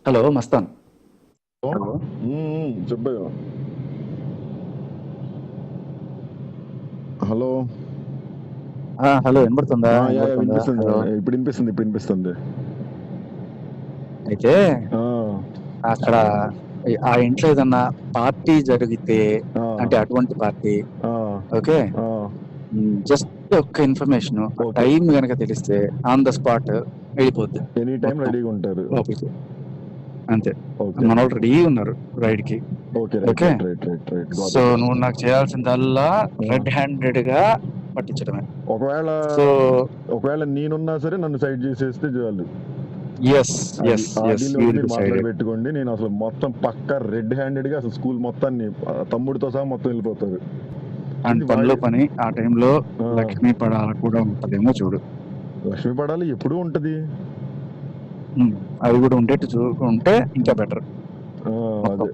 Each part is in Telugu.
హలో మస్తాన్. ఓ, హలో. చెప్పయ్యా. హలో. హలో, వినపడుతుందా? వినపడుతుందా? వినిపిస్తుంది. హలో. ఇప్పుడు వినిపిస్తుంది. అయితే ఆ, అక్కడ ఆ ఇంట్లో ఏదన్నా పార్టీ జరిగితే, ఆ, అంటే అటువంటి పార్టీ, ఆ, ఓకే, ఆ, జస్ట్ ఒక్క ఇన్ఫర్మేషన్ ఓకే. టైం కనుక తెలిస్తే ఆన్ ద స్పాట్ వెళ్ళిపోద్ది ఎనీ టైం మొత్తం రెడీగా ఉంటారు. లోపలికి. అంతే. ఓకే, మన వాళ్ళు రెడీ ఉన్నారు రైడ్ కి. Okay. Right okay, right right right right so నువ్వు నాకు చేయాల్సిందల్లా రెడ్ హ్యాండెడ్ గా పట్టించడమే. ఒకవేళ సో ఒకవేళ నేనున్నా సరే నన్ను సైడ్ చేసేస్తే చాలు. ఎస్ అది ఎస్ ఆ ఎస్ డీల్ యూ మీరు మాట్లాడి డిసైడెడ్. పెట్టుకోండి. నేను అసలు మొత్తం పక్కా రెడ్ హ్యాండెడ్ గా అసలు స్కూల్ మొత్తాన్ని తమ్ముడితో సహా మొత్తం వెళ్ళిపోతారు. అండ్ ఇది పనిలో పని ఆ టైంలో ఆ, లక్ష్మీ పడాల కూడా ఉంటదేమో చూడు. లక్ష్మీ పడాలి ఎప్పుడూ ఉంటది. అది కూడా ఉండేట్టు చూసుకుంటే ఇంకా బెటర్. ఆ, మొత్తం అదే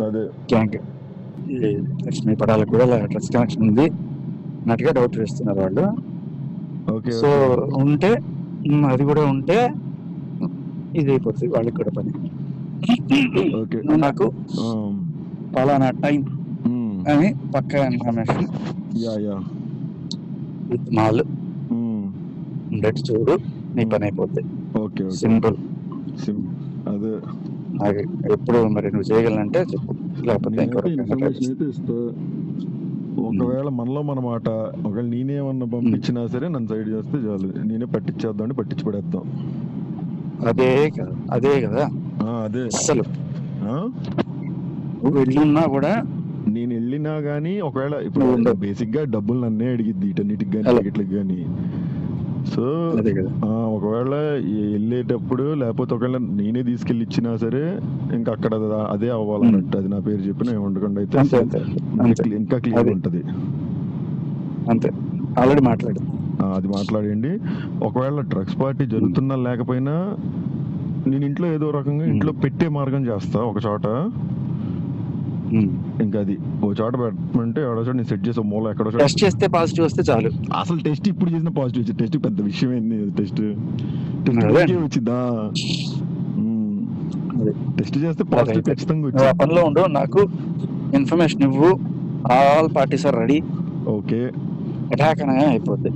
అదే గ్యాంగ్ ఈ లక్ష్మీ పడాలకు కూడా డ్రగ్స్ కనెక్షన్ ఉంది అన్నట్టుగా డౌట్ వేస్తున్నారు వాళ్ళు. ఓకే సో ఓకే ఉంటే అది కూడా ఉంటే ఇది అయిపోతుంది వాళ్ళకి కూడా పని. ఓకే. నువ్వు నాకు ఆ, పలానా టైం మ్, అని పక్కా information yeah yeah with mall మ్, ఉండేట్టు చూడు, నీ పని అయిపోద్ది. Okay okay. సింపుల్. అదే నాకు ఎప్పుడు మరి నువ్వు చేయగలంటే చెప్పు, లేకపోతే ఇంకో నేనైతే రకంగా try ఇన్ఫర్మేషన్ చేస్తా. అయితే ఇస్తా. ఒకవేళ మనలో మన మాట ఒకవేళ నేనేమన్నా పంపించినా సరే నన్ను సైడ్ చేస్తే చాలు. నేనే పట్టించేద్దాం, పట్టించి పడేద్దాం. అదే కదా అదే. అస్సలు ఆ? నువ్వు వెళ్ళున్నా కూడా నేను వెళ్ళినా గానీ ఒకవేళ ఇప్పుడు నువ్వు ఉండవు. బేసిక్ గా డబ్బులు నన్నే అడిగిద్ది వీటన్నిటికి కానీ హలో. టికెట్లకు కానీ. సో అదే కదా. ఒకవేళ వెళ్ళేటప్పుడు లేకపోతే ఒకవేళ నేనే తీసుకెళ్ళి ఇచ్చినా సరే ఇంకా అక్కడ అదే అవ్వాలన్నట్టు. అది నా పేరు చెప్పిన ఏమండకుండా అయితే అంతే అంతే అంతే ఇంకా క్లియర్ అది ఉంటది. అంతే. ఆల్రెడీ మాట్లాడు. అది మాట్లాడండి. ఒకవేళ డ్రగ్స్ పార్టీ జరుగుతున్నా లేకపోయినా నేను ఇంట్లో ఏదో రకంగా ఇంట్లో పెట్టే మార్గం చేస్తా ఒక చోట. ఇంకా అది ఓ చోట పెట్టమంటే ఎవడో చోట నేను సెట్ చేసే మూల ఎక్కడో చోట. టెస్ట్ చేస్తే పాజిటివ్ వస్తే చాలు. అసలు టెస్ట్ ఇప్పుడు చేసిన పాజిటివ్ వచ్చింది. టెస్ట్ పెద్ద విషయం ఏంది? టెస్ట్ అదే. వచ్చిందా? టెస్ట్ చేస్తే పాజిటివ్ అదైతే ఖచ్చితంగా నువ్వు ఆ వచ్చింది. పనిలో ఉండు, నాకు ఇన్ఫర్మేషన్ ఇవ్వు. All parties are ready. Okay attack అనగా అయిపోద్ది.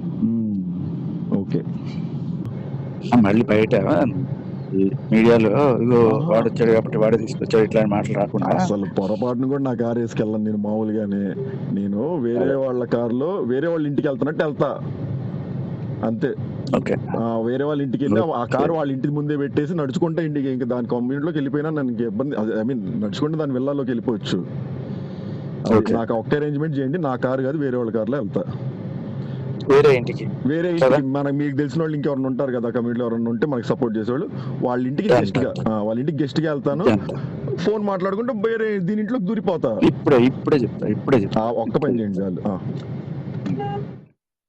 ఓకే. మళ్ళీ బయట ఈ మీడియాలో ఇగో వాడు వచ్చాడు కాబట్టి వాడే తీసుకొచ్చాడు ఇట్లాంటి మాటలు రాకుండా. అసలు పొరపాటును కూడా నా కారు వేసుకెళ్ళను నేను మామూలుగానే. నేను వేరే వాళ్ళ కారులో వేరే వాళ్ళ ఇంటికి వెళ్తున్నట్టు వెళ్తా అంతే. ఓకే, వేరే వాళ్ళ ఇంటికి వెళ్ళి ఆ కారు వాళ్ళ ఇంటి ముందే పెట్టేసి నడుచుకుంటే ఇంటికి ఇంకా దాని కమ్యూనిటీలోకి వెళ్ళిపోయినా నాకు ఇబ్బంది. ఐ మీన్ నడుచుకుంటే దాని విల్లాలోకి వెళ్ళిపోవచ్చు. నాకు ఒక్క అరేంజ్మెంట్ చేయండి. నా కారు కాదు, వేరే వాళ్ళ కారులో వెళ్తా. వేరే ఇంటికి మనకు మీకు తెలిసిన వాళ్ళు ఇంకెవరైనా ఉంటారు కదా కమ్యూనిటీలో, ఎవరైనా ఉంటే మనకి సపోర్ట్ చేసేవాళ్ళు. వాళ్ళ ఇంటికి గెస్ట్ గా వెళ్తాను. ఫోన్ మాట్లాడుకుంటే వేరే దీని ఇంట్లోకి దూరిపోతా. ఇప్పుడే చెప్తా. ఒక్క పని చేయండి చాలు.